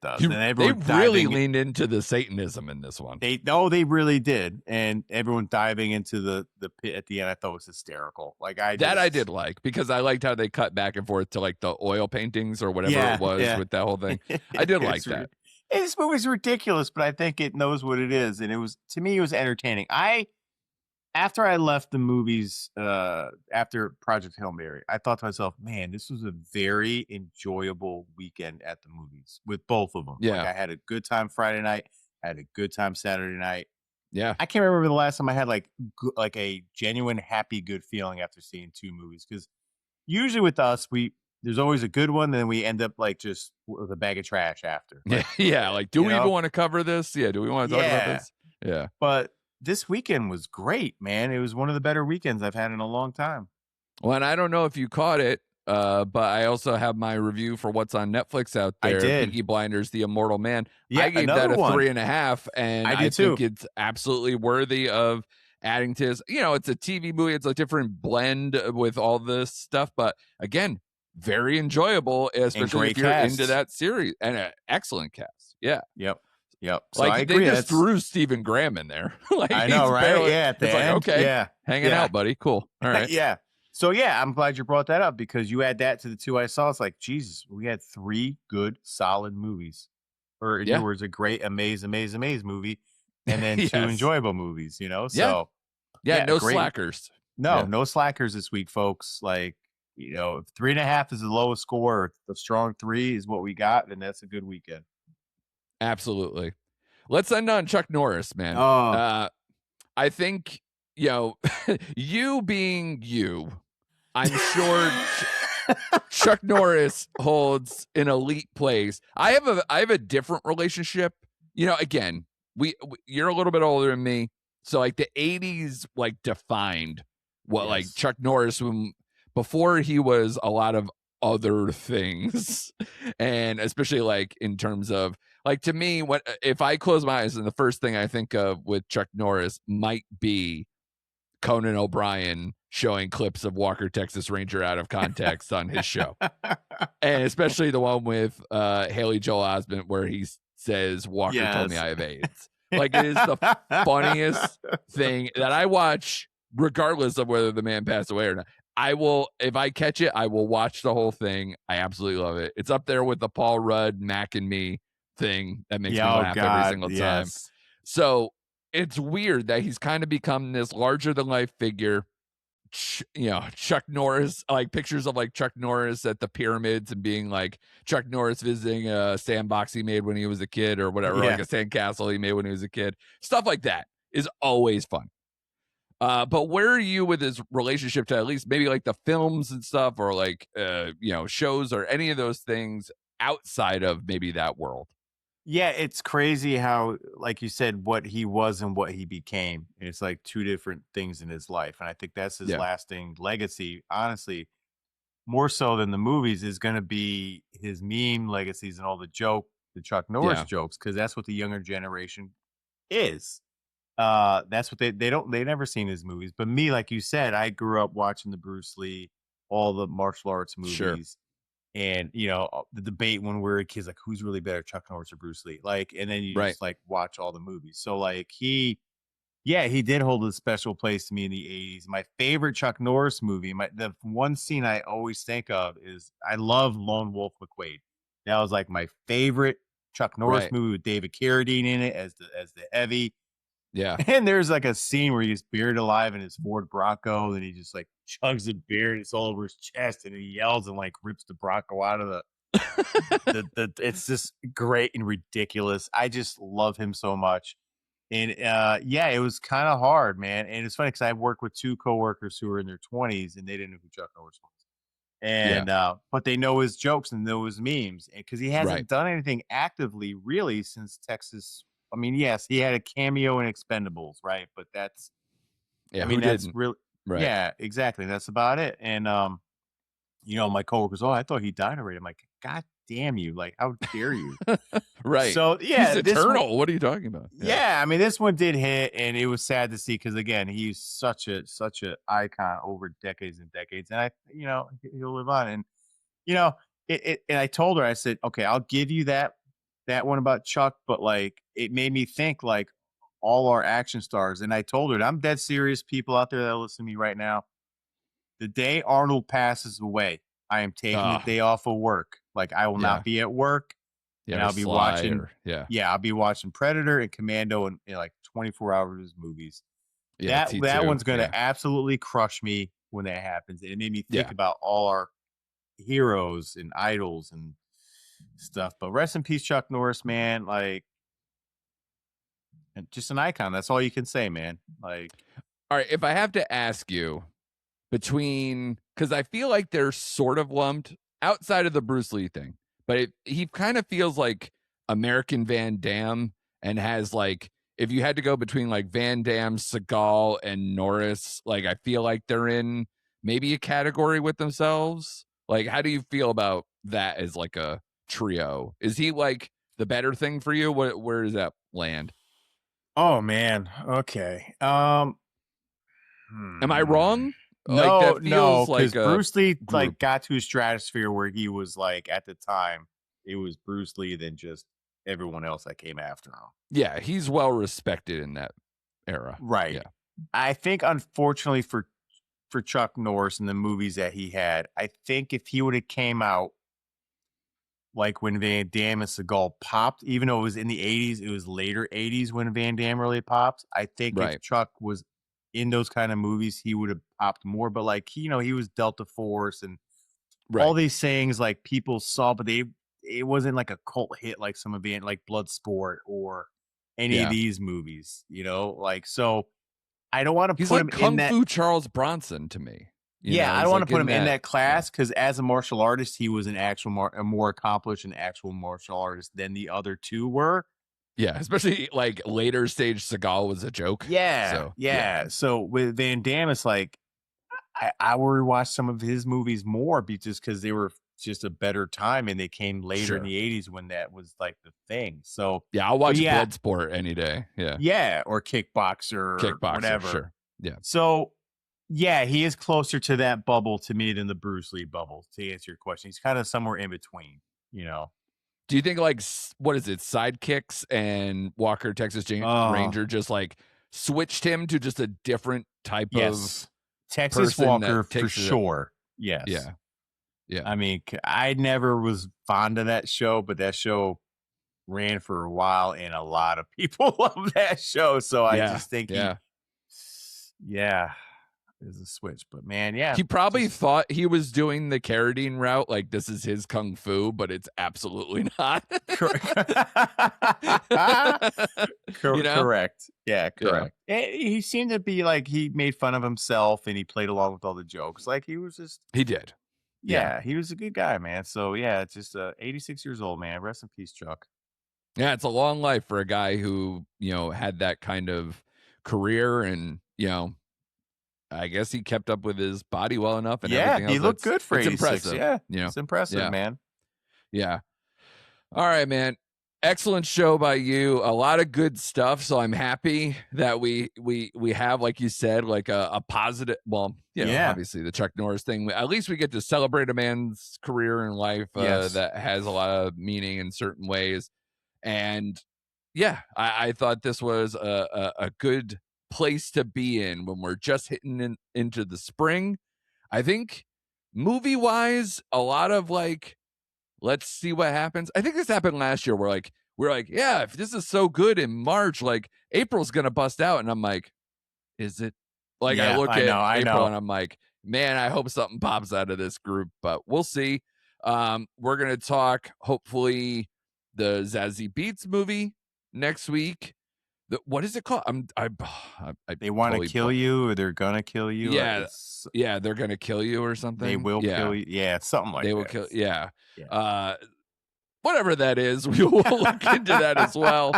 really leaned into the Satanism in this one. They really did, and everyone diving into the pit at the end, I thought was hysterical. Like I did like, because I liked how they cut back and forth to like the oil paintings or whatever it was with that whole thing. I did like that. This movie's ridiculous, but I think it knows what it is, and to me, it was entertaining. after I left the movies, after Project Hail Mary, I thought to myself, man, this was a very enjoyable weekend at the movies with both of them. Like Yeah. I had a good time Friday night, I had a good time Saturday night. Yeah. I can't remember the last time I had like like a genuine happy good feeling after seeing two movies because usually with us there's always a good one, then we end up like just with a bag of trash after. Yeah. Like Yeah. Like, do you we even know, want to cover this? Yeah. Do we want to talk about yeah. this? Yeah. But this weekend was great, man. It was one of the better weekends I've had in a long time. Well, and I don't know if you caught it, but I also have my review for what's on Netflix out I there, did. Peaky Blinders, The Immortal Man. Yeah, I gave that another a one. 3.5, and I I did think too. it's absolutely worthy of adding to his, it's a TV movie. It's a different blend with all this stuff, but again, very enjoyable, And especially if great you're into cast. that series, and an excellent cast. Yeah. Yep. Yep. So I Like they agree. just That's threw Stephen Graham in there. Like I know, he's right? barely, Yeah, at the it's like, end. okay, Yeah. hanging Yeah. out, buddy. Cool. All right. Yeah. So yeah, I'm glad you brought that up because you add that to the two I saw. It's like, Jesus, we had three good, solid movies. Or in your Yeah. words, a great amaze movie, and then two Yes. enjoyable movies, you know? Yeah. So Yeah. yeah, No great. slackers. No, Yeah. no slackers this week, folks. Like, if 3.5 is the lowest score, or the strong three is what we got, then that's a good weekend. Absolutely. Let's end on Chuck Norris, man. Oh, I think, you being you, I'm sure Chuck Norris holds an elite place. I have a different relationship. Again, you're a little bit older than me, so like the 80s like defined what like yes. Chuck Norris before he was a lot of other things. And especially like in terms of like to me, what if I close my eyes and the first thing I think of with Chuck Norris might be Conan O'Brien showing clips of Walker Texas Ranger out of context on his show. And especially the one with Haley Joel Osment where he says Walker told me Yes. I have AIDS. Like it is the funniest thing that I watch regardless of whether the man passed away or not. I will, if I catch it, I will watch the whole thing. I absolutely love it. It's up there with the Paul Rudd Mac and Me thing that makes me Yeah, oh laugh every God, single time. yes. So it's weird that he's kind of become this larger than life figure. Chuck Norris, like pictures of like Chuck Norris at the pyramids and being like Chuck Norris visiting a sandbox he made when he was a kid or whatever, like Yeah. a sandcastle he made when he was a kid. Stuff like that is always fun. But where are you with his relationship to at least maybe like the films and stuff or like, shows or any of those things outside of maybe that world? Yeah, it's crazy how, like you said, what he was and what he became. It's like two different things in his life. And I think that's his Yeah. lasting legacy, honestly, more so than the movies, is going to be his meme legacies and all the Chuck Norris Yeah. jokes, because that's what the younger generation is. That's what they never seen his movies. But me, like you said, I grew up watching the Bruce Lee, all the martial arts Sure. movies. And the debate when we were kids, like who's really better, Chuck Norris or Bruce Lee? Like, and then you Right. just like watch all the movies. So like he did hold a special place to me in the 80s. My favorite Chuck Norris movie, the one scene I always think of is I love Lone Wolf McQuade. That was like my favorite Chuck Norris Right. movie with David Carradine in it as the heavy. Yeah. And there's like a scene where he's buried alive in his Ford Bronco, and he just like chugs the beer and it's all over his chest, and he yells and like rips the Bronco out of it's just great and ridiculous. I just love him so much. And yeah, it was kind of hard, man. And it's funny because I worked with two coworkers who were in their 20s and they didn't know who Chuck Norris was. And but they know his jokes and know his memes. Because he hasn't Right. done anything actively really since Texas. I mean, yes, he had a cameo in Expendables, right? But that's Yeah. I Who mean, that's didn't? really Right. yeah, exactly. That's about it. And my coworkers, oh, I thought he died already. I'm like, God damn you! Like, how dare you? Right. So He's yeah, this one, eternal. What are you talking about? yeah, I mean, this one did hit, and it was sad to see because again, he's such a icon over decades and decades, and he'll live on. And and I told her, I said, okay, I'll give you that one about Chuck, but like, it made me think like all our action stars, and I told her, and I'm dead serious. People out there that listen to me right now, the day Arnold passes away, I am taking the Ah, day off of work. Like, I will yeah. not be at work, Yeah. and Or I'll be Sly watching. or yeah. Yeah, I'll be watching Predator and Commando and like 24 hours movies. Yeah, That T2. one's gonna Yeah. absolutely crush me when that happens. And it made me think Yeah. about all our heroes and idols and stuff. But rest in peace, Chuck Norris, man. Like, and just an icon. That's all you can say, man. Like, All right. If I have to ask you between, because I feel like they're sort of lumped outside of the Bruce Lee thing, but he kind of feels like American Van Damme and has like, if you had to go between like Van Damme, Seagal, and Norris, like I feel like they're in maybe a category with themselves. Like, how do you feel about that as like a trio? Is he like the better thing for you? Where does that land? oh man. Okay. Am I Hmm. wrong? Like No, that feels no, because like a Bruce Lee like group. got to a stratosphere where he was like at the time, it was Bruce Lee than just everyone else that came after him. Yeah, he's well respected in that era. Right. Yeah. I think unfortunately for Chuck Norris and the movies that he had, I think if he would have came out like when Van Damme and Seagal popped, even though it was in the 80s, it was later 80s when Van Damme really popped. I think if Right. Chuck was in those kind of movies, he would have popped more. But like, he was Delta Force and all Right. these things like people saw, but it wasn't like a cult hit like some of the like Bloodsport or any of Yeah. these movies, like so I don't want to He's put like him in Kung that. Fu Charles Bronson to me. Yeah, I He's don't want to like put in him in that. that class because as a martial artist, he was an actual a more accomplished and actual martial artist than the other two were. Yeah. Especially like later stage Seagal was a joke. Yeah, So yeah. yeah. So with Van Damme, it's like I will rewatch some of his movies more just because they were just a better time and they came later in Sure. the 80s when that was like the thing. So, Yeah. I'll but watch yeah, Bloodsport any day. Yeah. yeah, or Kickboxer or Kickboxer. whatever. Sure. Yeah. So, yeah, he is closer to that bubble to me than the Bruce Lee bubble, to answer your question. He's kind of somewhere in between, you know. Do you think like what is it? Sidekicks and Walker Texas Oh, Ranger just like switched him to just a different type of yes. Texas person that Walker for takes it? sure. Yes. Yeah. Yeah. I mean, I never was fond of that show, but that show ran for a while and a lot of people love that show. So I Yeah. just think Yeah. yeah, is a switch. But man, yeah, He probably just thought he was doing the Carradine route, like this is his kung fu, but it's absolutely not. You know? correct. Yeah, Yeah, correct. He seemed to be like he made fun of himself and he played along with all the jokes. Like he was just, he did. Yeah. yeah, he was a good guy, man. So yeah, it's just 86 years old, man. Rest in peace, Chuck. Yeah, it's a long life for a guy who, had that kind of career and, I guess he kept up with his body well enough and Yeah, everything he else. looked good for It's 86. impressive, Yeah, it's impressive, Yeah. man. Yeah. All right, man. Excellent show by you. A lot of good stuff. So I'm happy that we have, like you said, like a positive. Well, Yeah. obviously the Chuck Norris thing. At least we get to celebrate a man's career and life Yes. that has a lot of meaning in certain ways. And yeah, I thought this was a good place to be in when we're just hitting into the spring. I think movie wise, a lot of like, let's see what happens. I think this happened last year. We're like, yeah, if this is so good in March, like April's gonna bust out, and I'm like, is it? Like I Yeah, look I at know, I April know. and I'm like, man, I hope something pops out of this group, but we'll see. We're gonna talk hopefully the Zazie Beetz movie next week. What is it called? I They want to totally kill you or they're gonna kill you. Yeah, It's yeah, they're gonna kill you or they something. will Yeah, kill you. Yeah, something like they will that. kill. Yeah. Yeah. Whatever that is, we will look into that as well.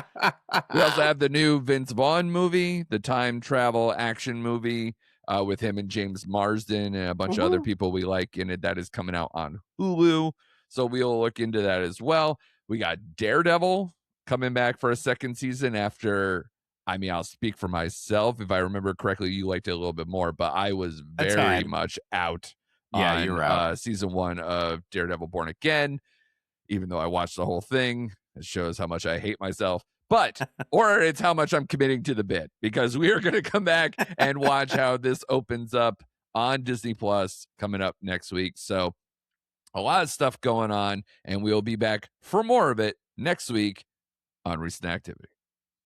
We also have the new Vince Vaughn movie, the time travel action movie with him and James Marsden and a bunch of other Woohoo. people we like in it. That is coming out on Hulu. So we'll look into that as well. We got Daredevil coming back for a second season after, I'll speak for myself. If I remember correctly, you liked it a little bit more, but I was A very tad. much out Yeah, you're out. on season 1 of Daredevil Born Again. Even though I watched the whole thing, it shows how much I hate myself. Or it's how much I'm committing to the bit, because we are going to come back and watch how this opens up on Disney Plus coming up next week. So a lot of stuff going on, and we'll be back for more of it next week on Recent Activity.